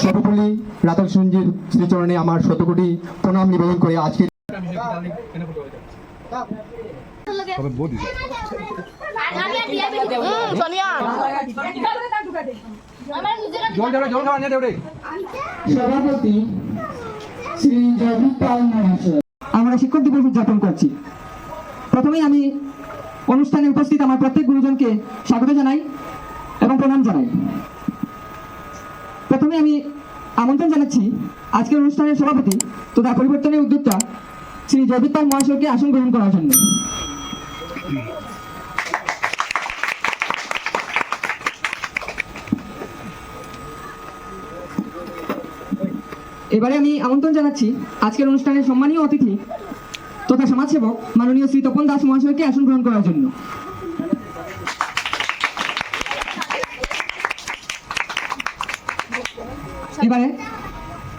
সর্বপল্লী রাতক সঞ্জীর শ্রীচরণে আমার শতকোটি প্রণাম নিবেদন করে আজকে সভাপতি শ্রী জয়দীপ পাল মহাশয় আমরা শিক্ষক দিবস উদযাপন করছি। প্রথমেই আমি অনুষ্ঠানে উপস্থিত আমার প্রত্যেক গুরুজনকে স্বাগত জানাই এবং প্রণাম জানাই। প্রথমে আমি আমন্ত্রণ জানাচ্ছি আজকের অনুষ্ঠানের সভাপতি তথা পরিবর্তনের উদ্যোক্তা শ্রী জয়দীপ পাল মহাশয়কে আসন গ্রহণ করার জন্য। এবারে আমি আমন্ত্রণ জানাচ্ছি আজকের অনুষ্ঠানের সম্মানীয় অতিথি তথা সমাজসেবক মাননীয় শ্রী তপন দাস মহাশয়কে আসন গ্রহণ করার জন্য। এবারে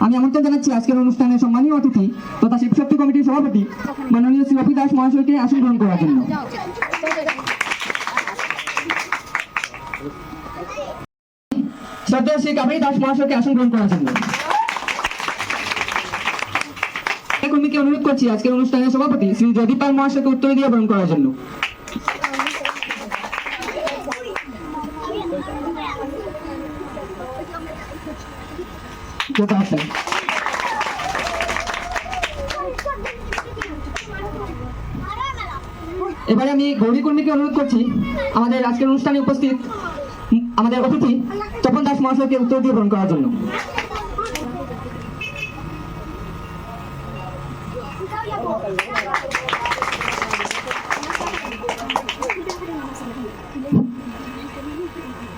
আমি আমন্ত্রণ জানাচ্ছি আজকের অনুষ্ঠানের সম্মানীয় অতিথি তথা শিবশক্তি কমিটির সভাপতি মাননীয় শ্রী অপি দাস মহাশয়কে আসন গ্রহণ করার জন্য। শ্রদ্ধেয় শ্রী কাবেরী দাস মহাশয়কে আসন গ্রহণ করার জন্য। কর্মীকে অনুরোধ করছি আজকের অনুষ্ঠানের সভাপতি শ্রী জয়দীপ পাল মহাশয়কে উত্তর দিয়ে বরণ করার জন্য। এবারে আমি গৌরী কর্মীকে অনুরোধ করছি আমাদের আজকের অনুষ্ঠানে উপস্থিত আমাদের অতিথি তপন দাস মহাশয়কে উত্তর দিয়ে বরণ করার জন্য।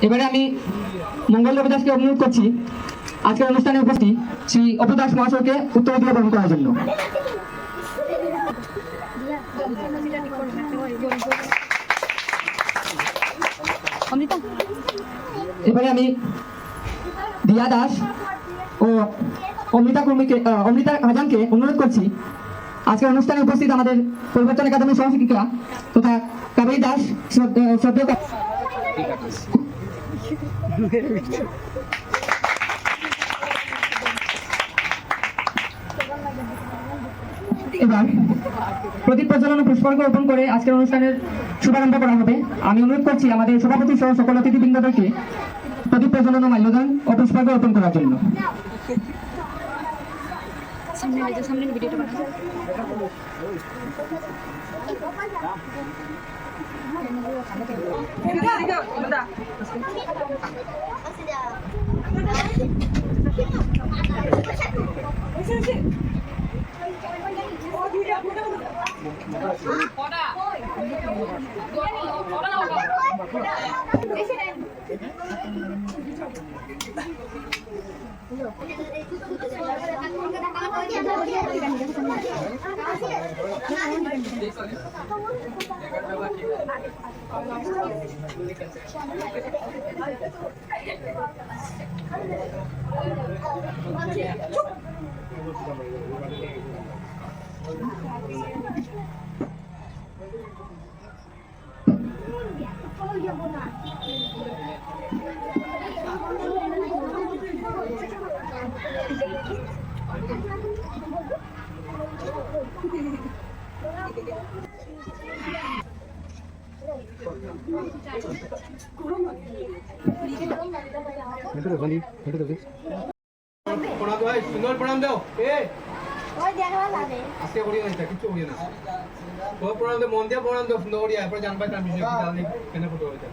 এবারে আমি মঙ্গল রবি দাসকে অনুরোধ করছি আজকের অনুষ্ঠানে উপস্থিত শ্রী অপু দাস মহাশয়কে উত্তর দিয়ে বরণ করার জন্য। এবারে আমি দিয়া দাস ও অমৃতা হাজানকে অনুরোধ করছি আজকের অনুষ্ঠানে উপস্থিত আমাদের পরিবর্তন একাডেমির সহশিক্ষিকা তথা কাবেরী দাস শ্রদ্ধেয় এবার প্রদীপ প্রজ্বলন ও পুষ্পার্ঘ্য অর্পণ করে আজকের অনুষ্ঠানের শুভারম্ভ করা হবে। আমি অনুরোধ করছি আমাদের সভাপতি সহ সকল অতিথিবৃন্দদেরকে প্রদীপ প্রজ্বলন ও মাল্যদান ও পুষ্পার্ঘ্য অর্পণ করার জন্য। প্রণাম দাও আজকে করি না কিছু করি না তো প্রণাম দাও মন দিয়ে প্রণাম দাও সুন্দর করি এরপর জানবা তার বিষয়ে কি তাহলে কেন ফটো হইতা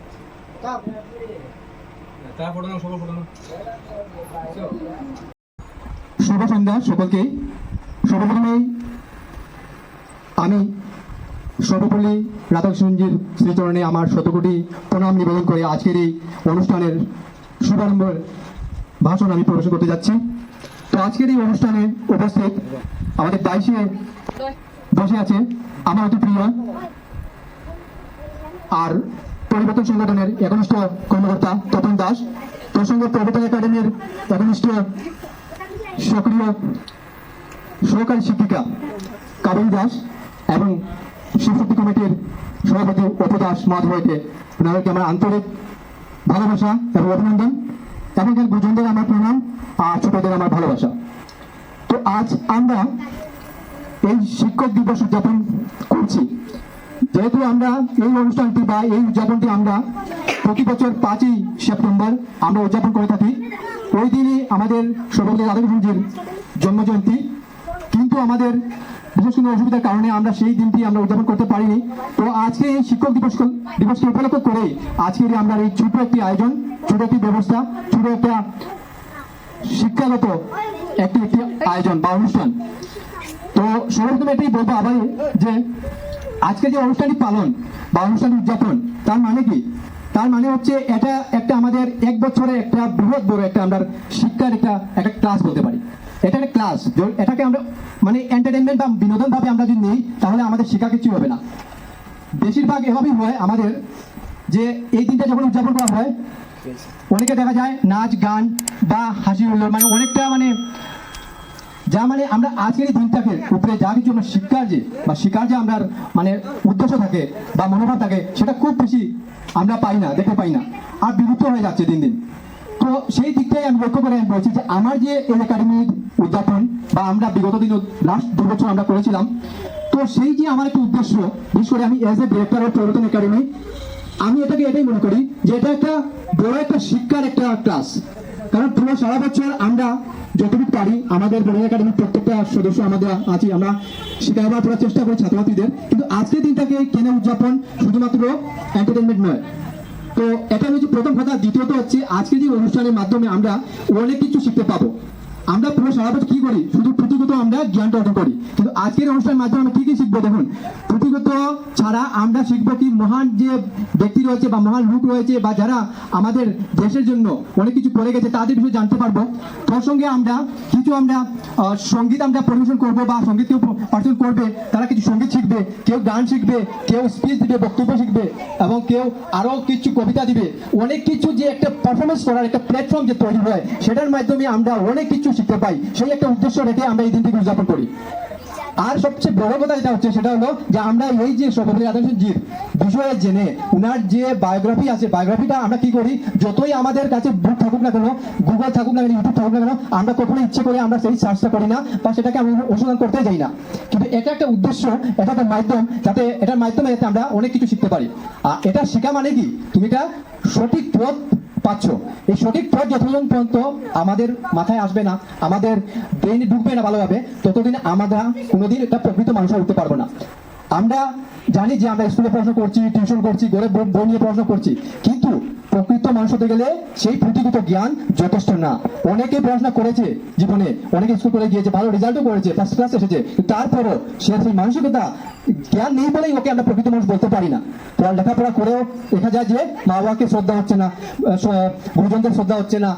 তার ফটো নাও সবার ফটো নাও শুভ সন্ধ্যা সকলকে। সর্বপ্রথমেই আমি সর্বপল্লী রাতক সঞ্জীর শ্রীচরণে আমার শতকোটি প্রণাম নিবেদন করে আজকের এই অনুষ্ঠানের শুভারম্ভ ভাষণ আমি প্রবেশ করতে যাচ্ছি। তো আজকের এই অনুষ্ঠানে উপস্থিত আমাদের দায়িত্বে বসে আছে আমার অতি প্রিয় আর পরিবর্তন সংগঠনের একনিষ্ঠ কর্মকর্তা তপন দাস, তোর সঙ্গে পরিবর্তন একাডেমির একনিষ্ঠ সক্রিয় সহকারী শিক্ষিকা কাবেরী দাস এবং শিবশক্তি কমিটির সভাপতি অপু দাস মহাশয়কে ওনাদেরকে আমার আন্তরিক ভালোবাসা এবং অভিনন্দন। এবং এখানে গুরুজনদের আমার প্রণাম আর ছোটদের আমার ভালোবাসা। তো আজ আমরা এই শিক্ষক দিবস উদযাপন করছি, যেহেতু আমরা এই অনুষ্ঠানটি বা এই উদযাপনটি আমরা প্রতি বছর 5ই সেপ্টেম্বর আমরা উদযাপন করে থাকি। ওই দিনই আমাদের সর্বপল্লী রাধাকৃষ্ণজির জন্মজয়ন্তী, কিন্তু আমাদের বিশেষ কোনো অসুবিধার কারণে আমরা সেই দিনটি আমরা উদযাপন করতে পারিনি। তো আজকে এই শিক্ষক দিবসকে উপলক্ষ করে আজকের আমরা এই ছোট একটি আয়োজন, ছোট একটি ব্যবস্থা, ছোট একটা শিক্ষাগত একটি আয়োজন বা অনুষ্ঠান। তো সর্বপ্রথম এটাই বলবো আবার যে আজকে যে অনুষ্ঠানটি পালন বা অনুষ্ঠানটি উদযাপন, তার মানে কি? তার মানে হচ্ছে এটা একটা আমাদের এক বছরে একটা বৃহৎ বড় একটা আমরা শিক্ষার একটা ক্লাস বলতে পারি। এটা একটা ক্লাস, এটাকে আমরা মানে এন্টারটেনমেন্ট বা বিনোদন ভাবে আমরা যদি নিই তাহলে আমাদের শেখা কিছু হবে না। বেশিরভাগ এভাবেই হয় আমাদের, যে এই দিনটা যখন উদযাপন করা হয় অনেকে দেখা যায় নাচ গান বা হাসি হলো মানে অনেকটা মানে যা মানে আমরা আজকের এই দিনটাকে উপরে যা কিছু আমরা শিক্ষার যে আমরা মানে উদ্দেশ্য থাকে বা মনোভাব থাকে সেটা খুব বেশি আমরা পাই না, দেখতে পাই না, আর বিলুপ্ত হয়ে যাচ্ছে দিন দিন। তো সেই দিকটাই আমি লক্ষ্য করে আমি বলছি যে আমার যে এই একাডেমির উদযাপন বা আমরা বিগত দিন লাস্ট 2 বছর আমরা করেছিলাম, তো সেই যে আমার একটা উদ্দেশ্য, বিশেষ করে আমি এজ এ ডিরেক্টর অফ প্রবর্তন একাডেমি, আমি এটাই মনে করি যে এটা একটা বড় একটা শিক্ষার একটা ক্লাস। কারণ পুরো সারা বছর আমরা যতটুকু পারি আমাদের বড় একাডেমির প্রত্যেকটা সদস্য আমাদের আছি, আমরা শিক্ষাবার করার চেষ্টা করি ছাত্রছাত্রীদের। কিন্তু আজকের দিনটাকে কেন উদযাপন শুধুমাত্র এন্টারটেনমেন্ট নয়। তো এটা হচ্ছে প্রথম কথা। দ্বিতীয়ত হচ্ছে আজকে যে অনুষ্ঠানের মাধ্যমে আমরা অনেক কিছু শিখতে পাবো। আমরা পুরো সারা বছর কি করি, শুধু পুঁথিগত আমরা জ্ঞানটা অর্জন করি, কিন্তু আজকের অনুষ্ঠানের মাধ্যমে আমরা কি শিখবো? দেখুন, পুঁথিগত ছাড়া আমরা শিখবো কি মহান যে ব্যক্তি রয়েছে বা মহান লোক রয়েছে বা যারা আমাদের দেশের জন্য অনেক কিছু করে গেছে তাদের বিষয়ে জানতে পারবো। তার সঙ্গে আমরা কিছু সঙ্গীত আমরা পরিবেশন করবো বা সঙ্গীত কেউ পার্সন করবে, তারা কিছু সঙ্গীত শিখবে, কেউ গান শিখবে, কেউ স্পিচ দিবে, বক্তব্য শিখবে, এবং কেউ আরো কিছু কবিতা দিবে। অনেক কিছু যে একটা পারফরমেন্স করার একটা প্ল্যাটফর্ম যে তৈরি হয়, সেটার মাধ্যমে আমরা অনেক কিছু শিখতে পাই। সেই একটা উদ্দেশ্য রেখে আমরা এই দিনটিকে উদযাপন করি। আর সবচেয়ে বড় কথা যেটা হচ্ছে সেটা হলো যে আমরা এই যে সর্বপল্লী রাধাকৃষ্ণজির বিষয়ে জেনে ওনার যে বায়োগ্রাফি আছে, বায়োগ্রাফিটা আমরা কি করি, যতই আমাদের কাছে বুক থাকুক না কেন, গুগল থাকুক না কেন, ইউটিউব থাকুক না কেন, আমরা কখনো ইচ্ছে করে আমরা সেই সার্চটা করি না বা সেটাকে আমরা অনুসন্ধান করতে যাই না। কিন্তু এটা একটা উদ্দেশ্য, এটা একটা মাধ্যম, যাতে এটার মাধ্যমে যাতে আমরা অনেক কিছু শিখতে পারি। আর এটা শেখা মানে কি, তুমি এটা সঠিক পথ পাচ্ছ। এই সঠিক পথ যতদিন পর্যন্ত আমাদের মাথায় আসবে না, আমাদের ব্রেইনে ঢুকবে না ভালোভাবে, ততদিন আমরা কোনোদিন একটা প্রকৃত মানুষ উঠতে পারবো না। আমরা জানি যে আমরা স্কুলে পড়াশোনা করছি, টিউশন করছি, ঘরে বই নিয়ে পড়াশোনা করছি, কিন্তু প্রকৃত মানুষ হতে গেলে সেই পুঁথিগত জ্ঞান যথেষ্ট না। অনেকে পড়াশোনা করেছে জীবনে, অনেকে স্কুল করে গিয়েছে, ভালো রেজাল্টও করেছে, ফার্স্ট ক্লাস এসেছে, তারপরও সে সেই মানসিকতা জ্ঞান নেই বলেই ওকে আমরা প্রকৃত মানুষ বলতে পারি না। লেখাপড়া করেও দেখা যায় যে মা বাবাকে শ্রদ্ধা হচ্ছে না, গুরুজনদের শ্রদ্ধা হচ্ছে না,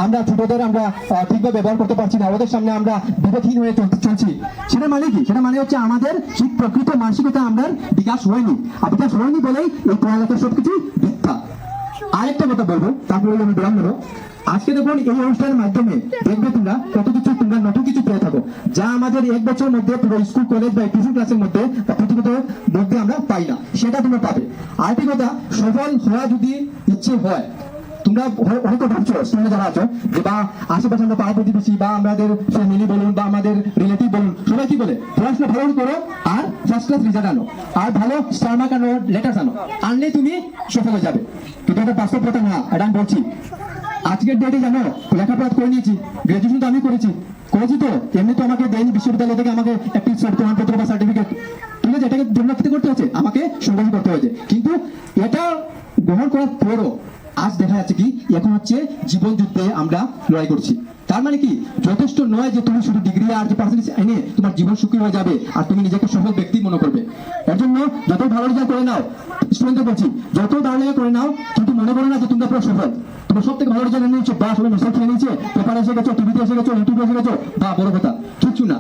আমরা ছোটদের আমরা ঠিকভাবে ব্যবহার করতে পারছি না, ওদের সামনে আমরা বিবেকহীন হয়ে চলছি। সেটা মানে কি? সেটা মানে হচ্ছে আমাদের সেই প্রকৃত মানসিকতা আমরা বিকাশ হয়নি, আর বিকাশ হয়নি বলেই এই পড়ালেখার সবকিছু মিথ্যা। আরেকটা কথা বলবো, তারপরে আমি বিরাম নেবো। আজকে দেখুন এই অনুষ্ঠানের মাধ্যমে দেখবে তোমরা কত কিছু, তোমরা নতুন কিছু পেয়ে থাকো, যা আমাদের এক বছরের মধ্যে পুরো স্কুল কলেজ বা টিউশন ক্লাসের মধ্যে বা পুঁথিগত মধ্যে আমরা পাই না, সেটা তোমরা পাবে। আরেকটি কথা, সফল হওয়া যদি ইচ্ছে হয়, তোমরা অনেকে ভাবছো স্টুডেন্ট যারা আছো যে বা আশেপাশে আমরা পাড়া প্রতিবেশী বা আমাদের ফ্যামিলি বলুন বা আমাদের রিলেটিভ বলুন, সবাই কি বলে পড়াশোনা ভালো করো আর ফার্স্ট ক্লাস রেজাল্ট আনো আর ভালো স্টার মার্ক আনো, লেটার্স আনো, আনলেই তুমি সফল হয়ে যাবে। কিন্তু এটা বাস্তব কথা না, এটা আমি বলছি। আজকের ডেটে জানো লেখাপড়া করে নিয়েছি, গ্রাজুয়েশন তো আমি করেছি তো এমনি তো আমাকে দেয়নি বিশ্ববিদ্যালয় থেকে আমাকে একটি প্রমাণপত্র বা সার্টিফিকেট, ঠিক আছে, এটাকে জন্মক্ষিত করতে হচ্ছে, আমাকে সংগ্রহ করতে হয়েছে। কিন্তু এটা গ্রহণ করার পরও আজ দেখা যাচ্ছে কি এখন হচ্ছে জীবন যুদ্ধে আমরা লড়াই করছি। তার মানে কি যথেষ্ট নয় যে তুমি শুধু ডিগ্রি আর যে পার্সেন্টেজ এনে তোমার জীবন সুখী হয়ে যাবে আর তুমি নিজেকে সফল ব্যক্তি মনে করবে। এর জন্য যত ভালো রেজাল্ট করে নাও, স্টুডেন্টদের বলছি যত ভালো করে নাও, কিন্তু মনে করো না যে তোমরা পুরো সফল, তোমরা সব থেকে ভালো রেজাল্ট এনে নিচ্ছ বা সবাই মেসেজ খেয়ে নিচ্ছে, পেপারে এসে গেছো, টিভিতে এসে গেছো, ইউটিউবে এসে গেছো, বা বড় কথা কিচ্ছু না।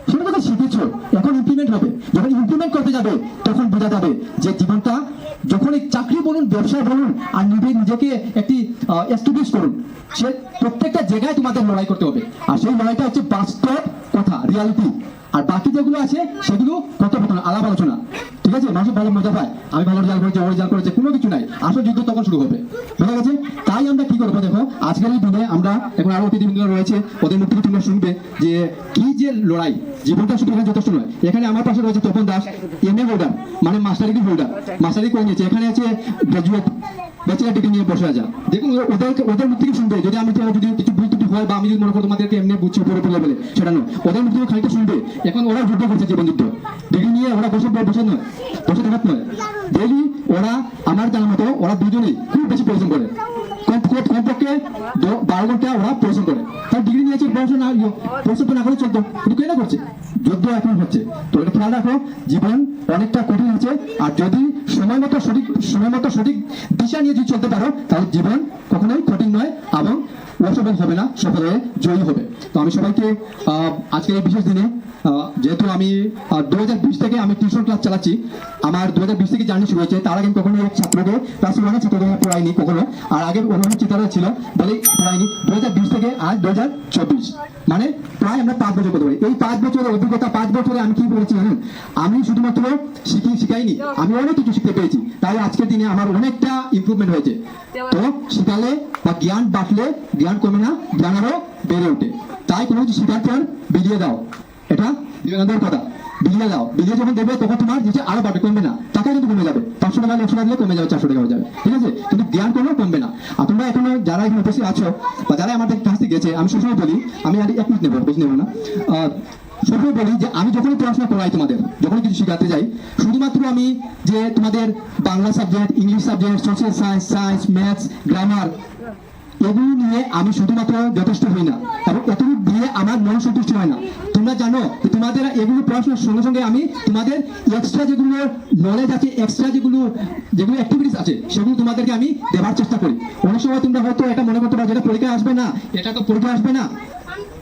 সেটা কথা শিখেছো, এখন ইমপ্লিমেন্ট হবে। যখন ইমপ্লিমেন্ট করতে যাবে তখন বোঝা যাবে যে জীবনটা যখন এই চাকরি বলুন, ব্যবসা বলুন, আর নিজেকে একটি এস্টাবলিশ করুন, সে প্রত্যেকটা জায়গায় তোমাদের লড়াই করতে হবে। আর সেই লড়াইটা হচ্ছে বাস্তব কথা, রিয়ালিটি। আর বাকি যেগুলো আছে সেগুলো কথোপকথন, আলাপ আলোচনা, ঠিক আছে। মানুষ ভালো মজা পায়, আমি ভালো রেজাল্ট করেছি, ও রেজাল্ট করেছে, কোনো কিছু নাই। আসল যুদ্ধ তখন শুরু হবে, বুঝা গেছে। তাই আমরা কি করবো দেখো, দেখো আজকের এই দিনে আমরা এখন আরো অতিথিবৃন্দ রয়েছে, ওদের মুখ থেকে তোমরা শুনবে যে কি যে লড়াই, জীবনটা শুধু এখানে যথেষ্ট নয়। এখানে আমার পাশে রয়েছে তপন দাস, এমএ হোল্ডার, মানে মাস্টার ডিগ্রি হোল্ডার, মাস্টারি করে নিয়েছে। এখানে আছে গ্রাজুয়েট, ব্যাচেলার ডিগ্রি নিয়ে বসে আছে। দেখুন ওদের মুখ থেকে শুনবে, যদি আমি যদি কিছু ভুল ত্রুটি হয় বা আমি যদি মনে করি তোমাদেরকে এমনি বুঝছি উপরে তুলে বলে, সেটা নয়। ওদের মুখ থেকে খানিকটা শুনবে। এখন ওরা যুদ্ধ করছে, জীবন যুদ্ধ, ডিগ্রি নিয়ে ওরা বসে নয়, বসে থাকার নয়। ডেইলি ওরা আমার জানার মতো ওরা দুজনেই খুব বেশি পরিশ্রম করে, কমপক্ষে 12 ঘন্টা ওরা পরিশ্রম করে। তার ডিগ্রি নিয়েছে, পড়াশোনা পরিশ্রম না করে চলতো, কিন্তু কেন করছে? যুদ্ধ এখন হচ্ছে। তো এটা খেয়াল রাখো, জীবন অনেকটা কঠিন হচ্ছে। আর যদি সময় মতো সঠিক দিশা নিয়ে যদি চলতে পারো, তাহলে জীবন কখনোই কঠিন নয় এবং অসফল হবে না, সফল হয়ে জয়ী হবে। তো আমি সবাইকে আজকের এই বিশেষ দিনে, যেহেতু আমি 2020 থেকে আমি টিউশন ক্লাস চালাচ্ছি, আমার 2020 থেকে জার্নি শুরু হয়েছে। তার আগে কখনো ছাত্রকে ক্লাস 1 ছাত্রকে পড়াইনি কখনো, আর আগে অন্যান্য চিন্তাধারা ছিল বলে পড়াইনি। 2020 থেকে আজ 2024, মানে প্রায় আমরা 5 বছর করতে পারি। এই 5 বছরের অভিজ্ঞতা, 5 বছরে আমি কি করেছি জানেন? আমি শুধুমাত্র শিখাইনি, আমি অনেক কিছু শিখতে পেরেছি। তাই আজকের দিনে আমার অনেকটা ইমপ্রুভমেন্ট হয়েছে। তো শিখালে বা জ্ঞান বাড়লে জ্ঞান কমে না, জ্ঞান আরো বেড়ে ওঠে। তাই কোনো কিছু শিখার পর বিলিয়ে দাও, এটা বিবেকানন্দের কথা। বিলিয়ে দাও, বিলিয়ে যখন দেবে তখন তোমার নিচে আরো বাড়বে, কমবে না। টাকা কিন্তু কমে যাবে, 500 টাকা 100 টাকা দিলে কমে যাবে, 400 টাকা হয়ে যাবে, ঠিক আছে? কিন্তু জ্ঞান কোনো কমবে না। আর তোমরা এখনো যারা এখানে উপস্থিত আছো বা যারা আমাদের কাছ থেকে গেছে, আমি সবসময় বলি, আমি আর 1 মিনিট নেবো, বেশি নেবো না। সবসময় বলি যে আমি যখনই পড়াশোনা করাই, তোমাদের যখনই কিছু শেখাতে যাই, শুধুমাত্র আমি যে তোমাদের Bangla subject, English subject, social science, maths, grammar, এগুলো নিয়ে আমি শুধুমাত্র যথেষ্ট হই না, এবং এতটুকু দিয়ে আমার মন সন্তুষ্ট হয় না। তোমরা জানো যে তোমাদের এগুলো পড়াশোনার সঙ্গে সঙ্গে আমি তোমাদের এক্সট্রা যেগুলো নলেজ আছে, এক্সট্রা যেগুলো অ্যাক্টিভিটিস আছে, সেগুলো তোমাদেরকে আমি দেওয়ার চেষ্টা করি। অনেক সময় তোমরা হয়তো এটা মনে করতে পারো যেটা পরীক্ষা আসবে না, এটা তো পরীক্ষা আসবে না,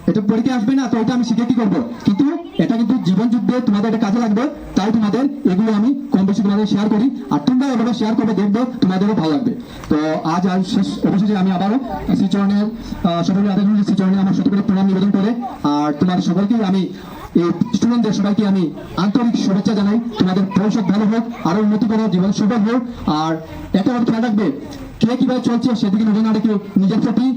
এটা পরীক্ষা আসবে না, তো এটা আমি শিখে কি করবো? কিন্তু এটা কিন্তু জীবন যুদ্ধে তোমাদের এটা কাজে লাগবে। তাই তোমাদের এগুলো আমি কম বেশি তোমাদের শেয়ার করি, আর তোমরা এভাবে শেয়ার করবে, দেখবো তোমাদেরও ভালো লাগবে। তো আজ শেষ অবশেষে আমি আবারও শ্রীচরণের সকলের আদেশ অনুযায়ী শ্রীচরণে আমার শত করে প্রণাম নিবেদন করে, আর তোমাদের সবাইকেই আমি, এই স্টুডেন্টদের সবাইকে আমি আন্তরিক শুভেচ্ছা জানাই। তোমাদের ভবিষ্যৎ ভালো হোক, আরো উন্নতি করো, জীবন সফল হোক। আর একটা খেয়াল রাখবে, কে কিভাবে চলছে সেদিকে নজর না রেখে নিজের প্রতি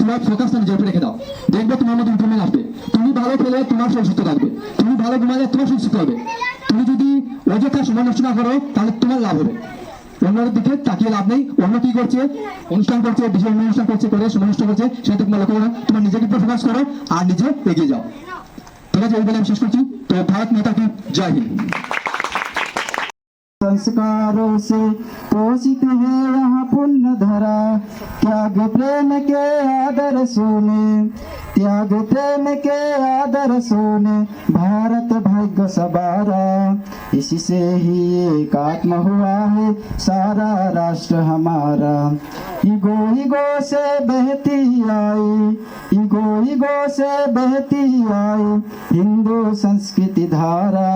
তোমার ফোকাসটা নিজের উপরে রেখে দাও, দেখবে তোমার মধ্যে ইমপ্রুভমেন্ট আসবে। তুমি ভালো খেলে তোমার শরীর সুস্থ থাকবে, তুমি ভালো ঘুমালে তোমার শরীর সুস্থ হবে। তুমি যদি অযথা সময় নষ্ট না করো, তাহলে তোমার লাভ হবে। অন্যের দিকে তাকিয়ে লাভ নেই। অন্য কি করছে, অনুষ্ঠান করছে, বিশেষ অনুষ্ঠান করছে, করে সময় নষ্ট করছে, সেটা তোমার লক্ষ্য করো। তোমার নিজেকে উপর ফোকাস করো আর নিজে এগিয়ে যাও, ঠিক আছে? এই বলে আমি শেষ করছি। তো ভারত মাতা কি জয় हिंद। संस्कारों से पोषित है यहाँ पुण्य धरा, त्याग प्रेम के आदर सोने, त्याग प्रेम के आदर सोने, भारत भाग्य सवारा। इसी से ही एकात्म हुआ है सारा राष्ट्र हमारा। ईगो ईगो से बहती आई, ईगो से बहती आई हिंदू संस्कृति धारा।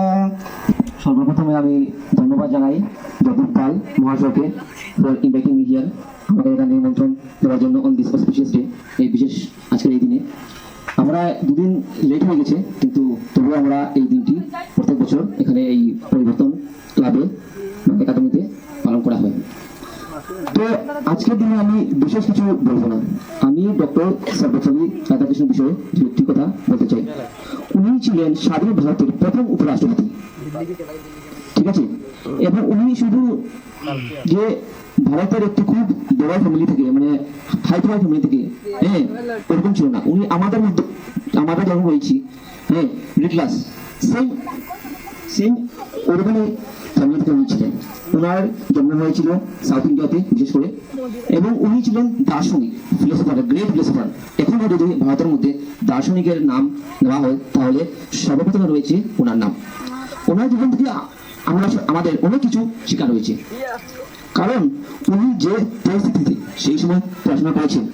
সর্বপ্রথমে আমি ধন্যবাদ জানাই যদুর পাল মহাশয়কে ফর ইনভাইটিং মি হিয়ার, আমাদের এখানে নিমন্ত্রণ দেওয়ার জন্য অন দিস অসপিশিয়াস ডে, এই বিশেষ আজকের এই দিনে। আমরা দুদিন লেট হয়ে গেছে, কিন্তু তবুও আমরা এই দিনটি প্রত্যেক বছর এখানে এই পরিবর্তন ক্লাবে একাডেমিতে পালন করা হয়। তো আজকের দিনে আমি বিশেষ কিছু বলবো না, আমি ডক্টর সর্বপল্লী রাধাকৃষ্ণ বিষয়ে দু একটি কথা বলতে চাই। উনি ছিলেন স্বাধীন ভারতের প্রথম উপরাষ্ট্রপতি, ঠিক আছে? এবং উনি শুধু যে ভারতের একটি খুব বড় ফ্যামিলি থেকে, মানে হাই ফাই ফ্যামিলি থেকে, হ্যাঁ, ওরকম ছিল না। উনি আমাদের মধ্যে, আমরা যখন হয়েছি, হ্যাঁ, মিডল ক্লাস, সেম ওরকমই ফ্যামিলি থেকে উনি ছিলেন। ওনার জন্ম হয়েছিল সাউথ ইন্ডিয়াতে বিশেষ করে, এবং উনি ছিলেন দার্শনিক, ফিলোসফার, গ্রেট ফিলোসফার। এখন যদি ভারতের মধ্যে দার্শনিকের নাম নেওয়া হয়, তাহলে সর্বপ্রথমে রয়েছে ওনার নাম। ওনার জীবন থেকে আমরা আমাদের অনেক কিছু শিকার হয়েছে, কারণ উনি যে পরিস্থিতিতে সেই সময় পড়াশোনা করেছেন,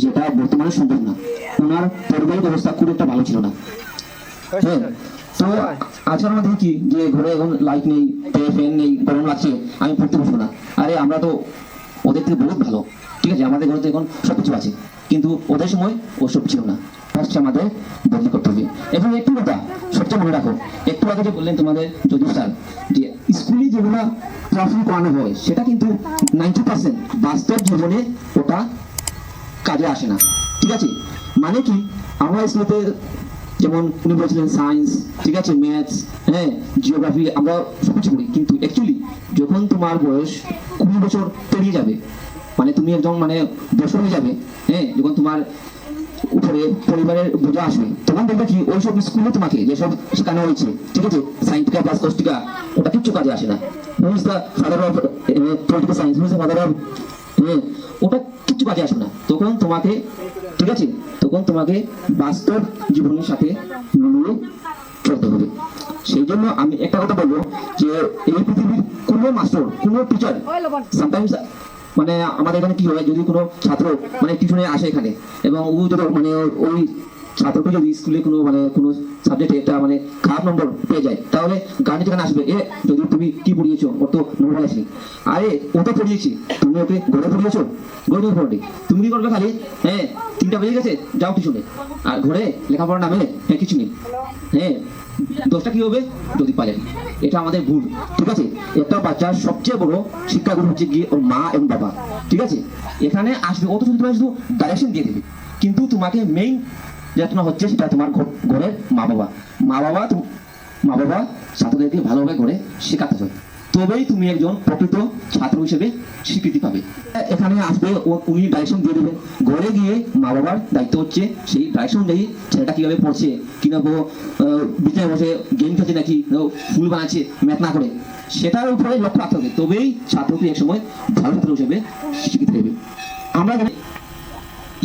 যেটা বর্তমানে সম্ভব না। ওনার পরিবারের অবস্থা খুব একটা ভালো ছিল না, হ্যাঁ। তো আজকাল আমরা দেখি যে ঘরে এখন লাইট নেই, ফ্যান নেই, গরম লাগছে, আমি পড়তে বসবো না। আরে আমরা তো ওদের থেকে বহুত ভালো, ঠিক আছে? আমাদের ঘরে তো এখন সবকিছু আছে, কিন্তু ওদের সময় ওসব ছিল না। ফার্স্ট আমাদের বদলি করতে হবে। এবং একটু কথা সবচেয়ে মনে রাখো, একটু আগে যে বললেন তোমাদের যদু স্যার, যে স্কুলে যেগুলো পড়াশোনা করানো হয় সেটা কিন্তু 90% বাস্তব জীবনে ওটা কাজে আসে না। ঠিক আছে, মানে কি আমরা স্কুলেতে যেমন উনি বলছিলেন সায়েন্স, ঠিক আছে, ম্যাথস, হ্যাঁ, জিওগ্রাফি, আমরা সবকিছু পড়ি, কিন্তু অ্যাকচুয়ালি যখন তোমার বয়স 20 বছর পেরিয়ে যাবে, মানে তুমি একজন মানে বছর হয়ে যাবে, হ্যাঁ, যখন তোমার উপরে পরিবারের বোঝা আসবে, তখন দেখবে কি ওইসব স্কুলে তোমাকে যেসব শেখানো হয়েছে, ঠিক আছে, সাইন্স টিকা প্লাস কস টিকা, ওটা কিচ্ছু কাজে আসে না। Who is the father of political science, who is the father of, ওটা কিচ্ছু কাজে আসবে না। তখন তোমাকে, ঠিক আছে, তখন তোমাকে বাস্তব জীবনের সাথে মিলিয়ে চলতে হবে। সেই জন্য আমি একটা কথা বলবো যে এই পৃথিবীর কোনো মাস্টার, কোনো টিচার, সামটাইমস মানে আমাদের এখানে কি হয়, যদি কোনো ছাত্র মানে টিউশনে আসে এখানে, এবং ও যদি মানে ওই ছাত্রকে যদি স্কুলে কোনো মানে কোনো সাবজেক্টে একটা মানে খারাপ নম্বর পেয়ে যায়, তাহলে গার্জেন যেখানে আসবে, যদি তুমি কি পড়িয়েছো, ওর তো নম্বর আসেনি, আরে ও তো পড়িয়েছি, তুমি ওকে ঘরে পড়িয়েছো, ঘরে পড়ে তুমি কি করবে খালি, হ্যাঁ 3টা বেজে গেছে যাও টিউশনে, আর ঘরে লেখাপড়া নামে হ্যাঁ কিছু নেই, হ্যাঁ দোষটা কি হবে যদি পারেন, এটা আমাদের ভুল। ঠিক আছে, একটা বাচ্চার সবচেয়ে বড় শিক্ষাগুরু হচ্ছে গিয়ে ওর মা এবং বাবা। ঠিক আছে, এখানে আসবে অত শুধু তোমার শুধু ডাইরেকশন দিয়ে দেবে, কিন্তু তোমাকে মেইন যেটা হচ্ছে সেটা তোমার ঘরের মা বাবা ছাত্রদেরকে ভালোভাবে ঘরে শেখাতে হবে, তবেই তুমি একজন প্রকৃত ছাত্র হিসেবে স্বীকৃতি পাবে। এখানে আসবে উনি ডাইরেকশন দিয়ে দেবেন, ঘরে গিয়ে মা বাবার দায়িত্ব হচ্ছে সেই ডাইরেকশন অনুযায়ী ছেলেটা কিভাবে পড়ছে, কিনা বিছানায় বসে গেম খেলছে নাকি ফুল বানাচ্ছে ম্যাথ না করে, সেটার উপরে লক্ষ্য রাখতে হবে, তবেই ছাত্রকে এক সময় ভালো ছাত্র হিসেবে স্বীকৃতি দেবে। আমরা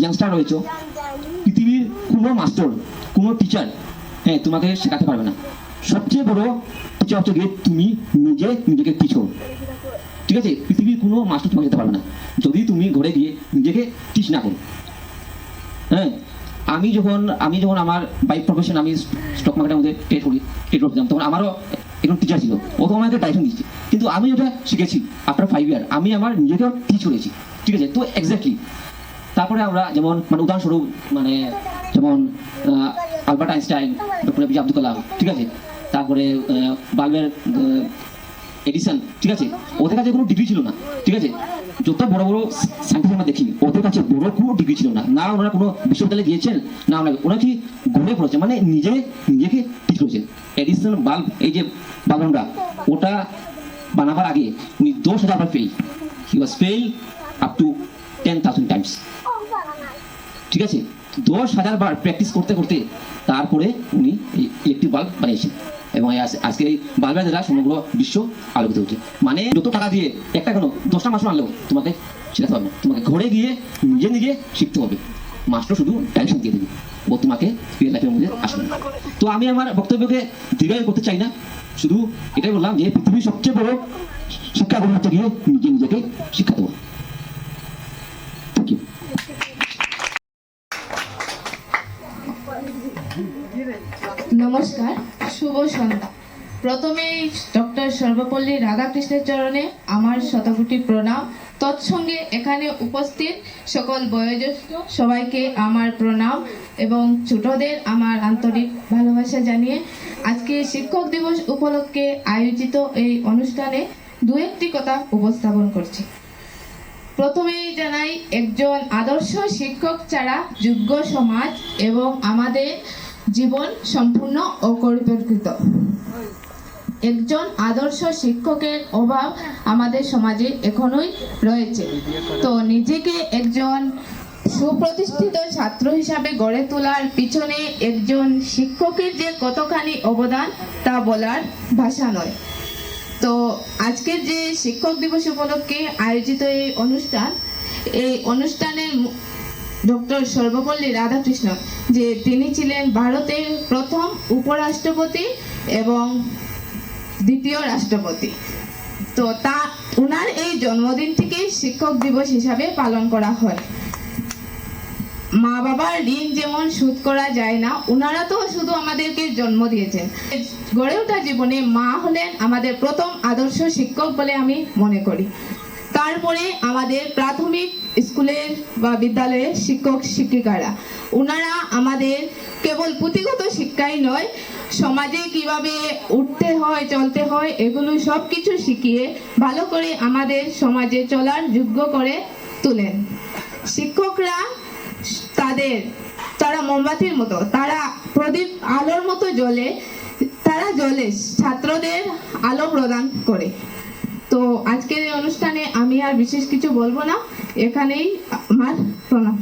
ইয়াংস্টার রয়েছে, পৃথিবীর কোনো মাস্টার, কোনো টিচার হ্যাঁ তোমাকে শেখাতে পারবে না। সবচেয়ে বড় টিচার হচ্ছে গিয়ে তুমি নিজেকে টিচো। ঠিক আছে, পৃথিবীর কোনো মাস্টার তোমাকে যেতে পারবে না যদি তুমি ঘরে গিয়ে নিজেকে টিচ না করো। হ্যাঁ, আমি যখন আমার বাইক প্রফেশন, আমি স্টক মার্কেটের মধ্যে ট্রেড করতাম, তখন আমারও একজন টিচার ছিল, ও তো আমাকে ডাইরেকশন দিচ্ছে, কিন্তু আমি যেটা শিখেছি আফটার 5 ইয়ার আমি আমার নিজেকে টিচ করেছি। ঠিক আছে, তো এক্স্যাক্টলি তারপরে আমরা যেমন মানে উদাহরণস্বরূপ মানে যেমন Albert Einstein, doctor APJ Abdul Kalam, ঠিক আছে, তারপরে বাল্বের এডিসন, ঠিক আছে, ওদের কাছে কোনো ডিগ্রি ছিল না। ঠিক আছে, যত বড় বড় সায়েন্টিস্ট আমরা দেখি ওদের কাছে বড় কোনো ডিগ্রি ছিল না, না ওনারা কোনো বিশ্ববিদ্যালয়ে গিয়েছেন, না ওরা কি ঘুরে পড়েছে, মানে নিজেকে ঠিক করেছেন। এডিসন বাল্ব, এই যে বাল্বটা ওটা বানাবার আগে উনি 10,000 বার fail, he was fail up to 10,000 times. ঠিক আছে, 10,000 বার প্র্যাকটিস করতে করতে তারপরে উনি এই ইলেকট্রিক বাল্ব বানিয়েছেন, এবং আজকে এই বাল্বের দ্বারা সমগ্র বিশ্ব আলোকিত হচ্ছে। মানে যত টাকা দিয়ে একটা কেন 10টা মাস্টার আনলেও তোমাকে শেখাতে হবে না, তোমাকে ঘরে গিয়ে নিজে শিখতে হবে। মাস্টার শুধু ডাইরেকশন দিয়ে দেবে, ও তোমাকে রিয়েল লাইফের মধ্যে আসবে না। তো আমি আমার বক্তব্যকে দীর্ঘায়ু করতে চাই না, শুধু এটাই বললাম যে পৃথিবীর সবচেয়ে বড় শিক্ষাগুলো হচ্ছে গিয়ে নিজেকে শিক্ষা দেবো। Thank you. নমস্কার, শুভ সন্ধ্যা। প্রথমেই ডক্টর সর্বপল্লী রাধাকৃষ্ণের চরণে আমার শতকোটি প্রণাম। তৎসঙ্গে এখানে উপস্থিত সকল বয়োজ্যেষ্ঠ সবাইকে আমার প্রণাম এবং ছোটদের আমার আন্তরিক ভালোবাসা জানিয়ে আজকে শিক্ষক দিবস উপলক্ষে আয়োজিত এই অনুষ্ঠানে দু একটি কথা উপস্থাপন করছি। প্রথমেই জানাই, একজন আদর্শ শিক্ষক ছাড়া যোগ্য সমাজ এবং আমাদের জীবন সম্পূর্ণ অপরিকল্পিত। একজন আদর্শ শিক্ষকের অভাব আমাদের সমাজে এখনোই রয়েছে। তো নিজেকে একজন সুপ্রতিষ্ঠিত ছাত্র হিসাবে গড়ে তোলার পিছনে একজন শিক্ষকের যে কতখানি অবদান তা বলার ভাষা নয়। তো আজকের যে শিক্ষক দিবস উপলক্ষে আয়োজিত এই অনুষ্ঠানের ডক্টর সর্বপল্লী রাধাকৃষ্ণ, যে তিনি ছিলেন ভারতের প্রথম উপরাষ্ট্রপতি এবং দ্বিতীয় রাষ্ট্রপতি। তো ওনার এই জন্মদিনটিকে শিক্ষক দিবস হিসাবে পালন করা হয়। মা বাবার ঋণ যেমন শোধ করা যায় না, ওনারা তো শুধু আমাদেরকে জন্ম দিয়েছেন। গড়ে ওঠা জীবনে মা হলেন আমাদের প্রথম আদর্শ শিক্ষক বলে আমি মনে করি। তারপরে আমাদের প্রাথমিক স্কুলের বা বিদ্যালয়ের শিক্ষক শিক্ষিকারা, ওনারা আমাদের কেবল পুঁথিগত শিক্ষাই নয়, সমাজে কিভাবে উঠতে হয়, চলতে হয়, এগুলো সব কিছু শিখিয়ে ভালো করে আমাদের সমাজে চলার যোগ্য করে তোলেন। শিক্ষকরা তারা মোমবাতির মতো, তারা প্রদীপ আলোর মতো জ্বলে, তারা জ্বলে ছাত্রদের আলো প্রদান করে। তো আজকের এই অনুষ্ঠানে আমি আর বিশেষ কিছু বলবো না, এখানেই আমার প্রণাম।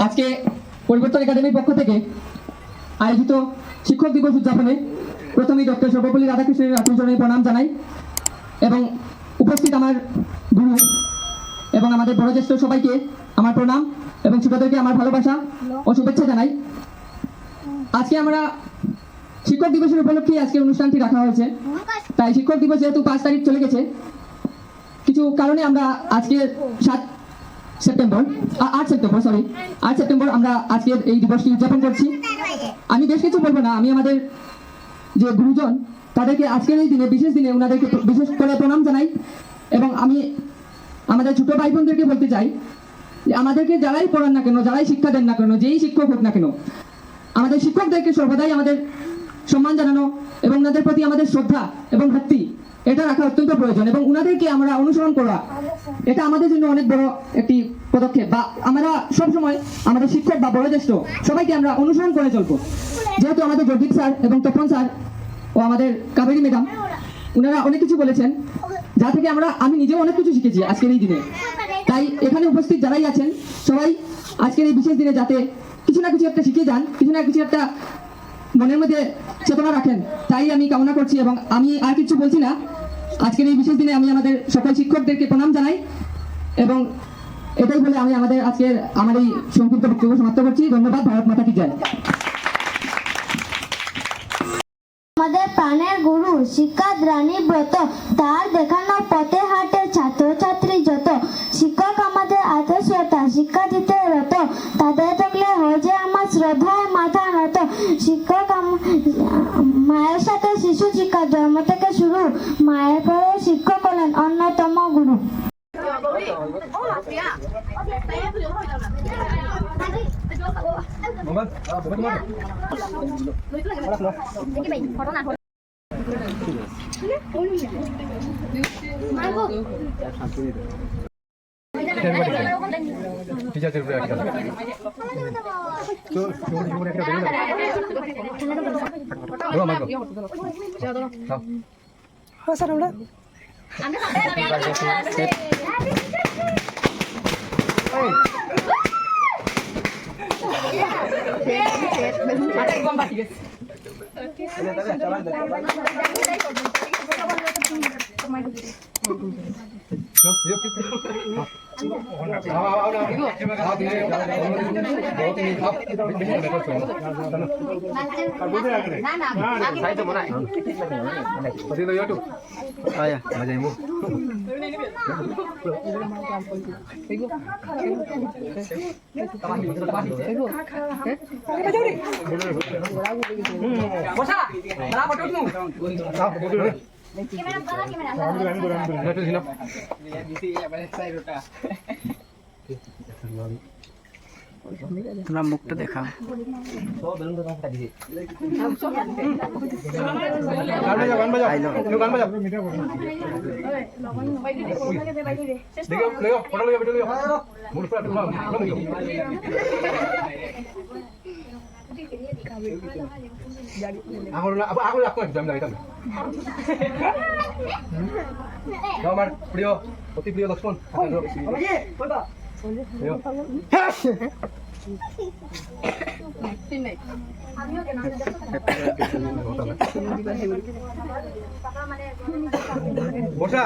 আজকে পরিবর্তন একাডেমির পক্ষ থেকে আয়োজিত শিক্ষক দিবস উদযাপনে প্রথমেই ডক্টর সর্বপল্লী রাধাকৃষ্ণের আত্মীয়জনের প্রণাম জানাই এবং উপস্থিত আমার গুরু এবং আমাদের বয়োজ্যেষ্ঠ সবাইকে আমার প্রণাম এবং ছোটদেরকে আমার ভালোবাসা ও শুভেচ্ছা জানাই। আজকে আমরা শিক্ষক দিবসের উপলক্ষে আজকের অনুষ্ঠানটি রাখা হয়েছে। তাই শিক্ষক দিবস যেহেতু 5 তারিখ চলে গেছে, কিছু কারণে আমরা আজকে 8 সেপ্টেম্বর আমরা আজকের এই দিবসটি উদযাপন করছি। আমি বেশ কিছু বলবো না, আমি আমাদের যে গুরুজন তাদেরকে আজকের এই দিনে বিশেষ দিনে ওনাদেরকে বিশেষ করে প্রণাম জানাই এবং আমি আমাদের ছোট ভাই বোনদেরকে বলতে চাই যে আমাদেরকে যারাই পড়ান না কেন, যারাই শিক্ষা দেন না কেন, যেই শিক্ষক হোক না কেন, আমাদের শিক্ষকদেরকে সর্বদাই আমাদের সম্মান জানানো এবং ওনাদের প্রতি আমাদের শ্রদ্ধা এবং ভক্তি এটা রাখা অত্যন্ত প্রয়োজন এবং ওনাদেরকে আমরা অনুসরণ করা এটা আমাদের জন্য অনেক বড় একটি পদক্ষেপ। বা আমরা সবসময় আমাদের শিক্ষক বা বয়োজ্যেষ্ঠ সবাইকে আমরা অনুসরণ করে চলবো। যেহেতু আমাদের জগদীপ স্যার এবং তপন স্যার ও আমাদের কাবেরী ম্যাডাম ওনারা অনেক কিছু বলেছেন, যা থেকে আমি নিজেও অনেক কিছু শিখেছি আজকের এই দিনে। তাই এখানে উপস্থিত যারাই আছেন সবাই আজকের এই বিশেষ দিনে যাতে কিছু না কিছু একটা শিখে যান, কিছু না কিছু একটা মনের মধ্যে চেতনা রাখেন, তাই আমি কামনা করছি এবং আমি আর কিছু বলছি না। আজকের এই বিশেষ দিনে আমি আমাদের সকল শিক্ষকদেরকে প্রণাম জানাই এবং এটাই বলে আমি আমার এই সংক্ষিপ্ত বক্তব্য সমাপ্ত করছি। ধন্যবাদ। ভারত মাতা কি জয়। আমাদের প্রাণের গুরু শিক্ষা রানী ব্রত, তার দেখানো পথে হাটে ছাত্রছাত্রী যত, শিক্ষক আমাদের আদর্শতা, শিক্ষা দিতে রত, তাদের দেখলে হয় যে আমার শ্রদ্ধায় মাথা নত। শিক্ষক মায়ের সাথে শিশু শিক্ষা জন্ম থেকে শুরু, মায়ের পরে শিক্ষক হলেন অন্যতম গুরু। তোমরা মুখটা দেখা আমার প্রিয় অতি প্রিয় লক্ষ্মণ বসা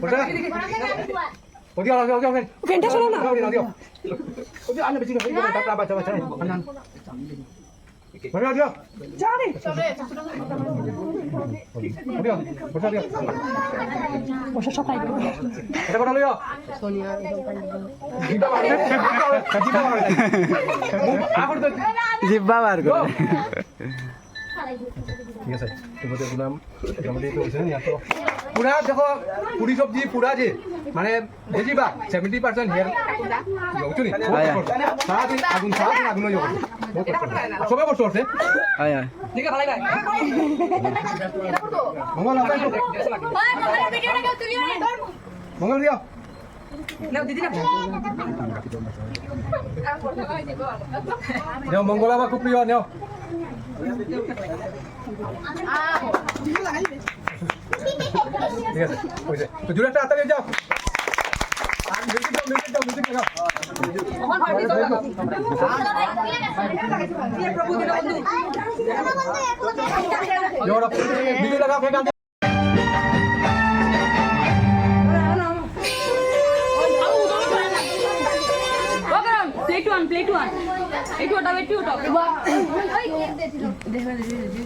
বসা ওকে ওকে ওকে ওকে ফেনটা চলো না ওকে ওকে ওকে আনে বেশি না টাকা বাঁচা বাঁচা আনান বসা দিও জানি ওকে বসা দিও বসা সবাই এটা কথা লইও সোনিয়া জিব্বা মারবে জিব্বা মারবে আগর তো জিব্বা মার করে ঠিক আছে তোমাদের নাম মোটামুটি তো হয়েছে না তো পুরা দেখো পুরি সবজি পুরা যে মানে বুঝিবা 70% হেয়ার বুঝুনি সারাদিন আগুন হয়ে যাবে সবাই বসে আছে আয় আয় ঠিক আছে ভাই ভাই মঙ্গল মঙ্গল দিও নেও মঙ্গলা বা খুব প্রিয় নেও ঠিক আছে হয়েছে তো জুড়ে একটা হাতে যাও আর মিউজিক দাও মিউজিক লাগাও জোর মিউজিক লাগাও ফের গান प्लेट वन एक उठाओ एक उठाओ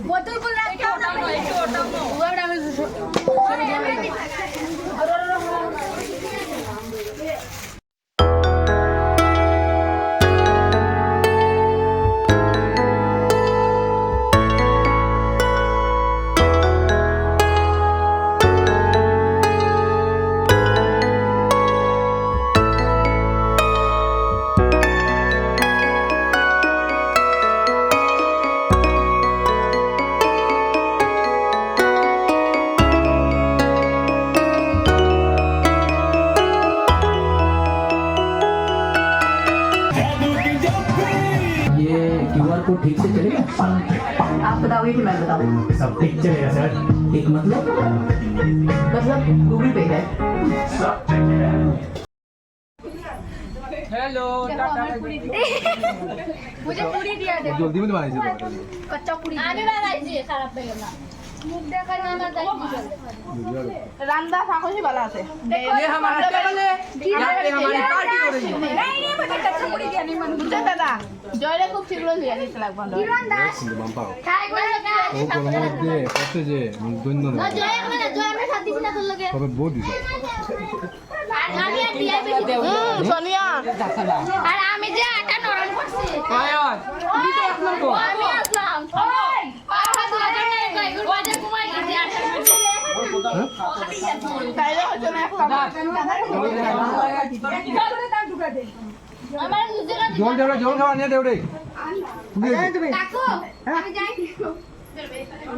बोतल को रख के उठाओ एक उठाओ वो डैमेज ये क्यूआर कोड ठीक से चलेगा? आप बताओगे कि मैं बताऊं सब ठीक चलेगा सर। एक मतलब गूगल पे है मुझे पूरी दिया दे জলদি মধ্যে বানাইছে कच्चा पूरी আমি বানাইছি খারাপ লাগে না মুখ দেখা না আমার দায়িত্ব চলে रांदा साकोशी वाला से ये हमारा टेबल है यहाँ पे हमारी पार्टी हो रही है नहीं नहीं मुझे कच्चा पूरी दिया नहीं मन मुझे दादा জয়রে খুব শীঘ্র লিয়া দিতে লাগবে কিরণ দাস বাম্পা খাই করে না ও গরমের মধ্যে কষ্ট যে দৈন্য না জয় আমরা জয় আমরা সাথে দিনা তোর লগে তবে বহুত দিছে আমি আর টিআই বেশি দেব সোনিয়া আর আমি যে আটা নরম করছি আয়াত আমি আসলাম ওই পাহা তো আটা নাই এগুলো বাজে ঘুমাই গেছি আটা তাইলে হচ্ছে না এখন আমার দুজনে জল দেও জল খাওয়া নিয়ে দেও রে কাকু আমি যাই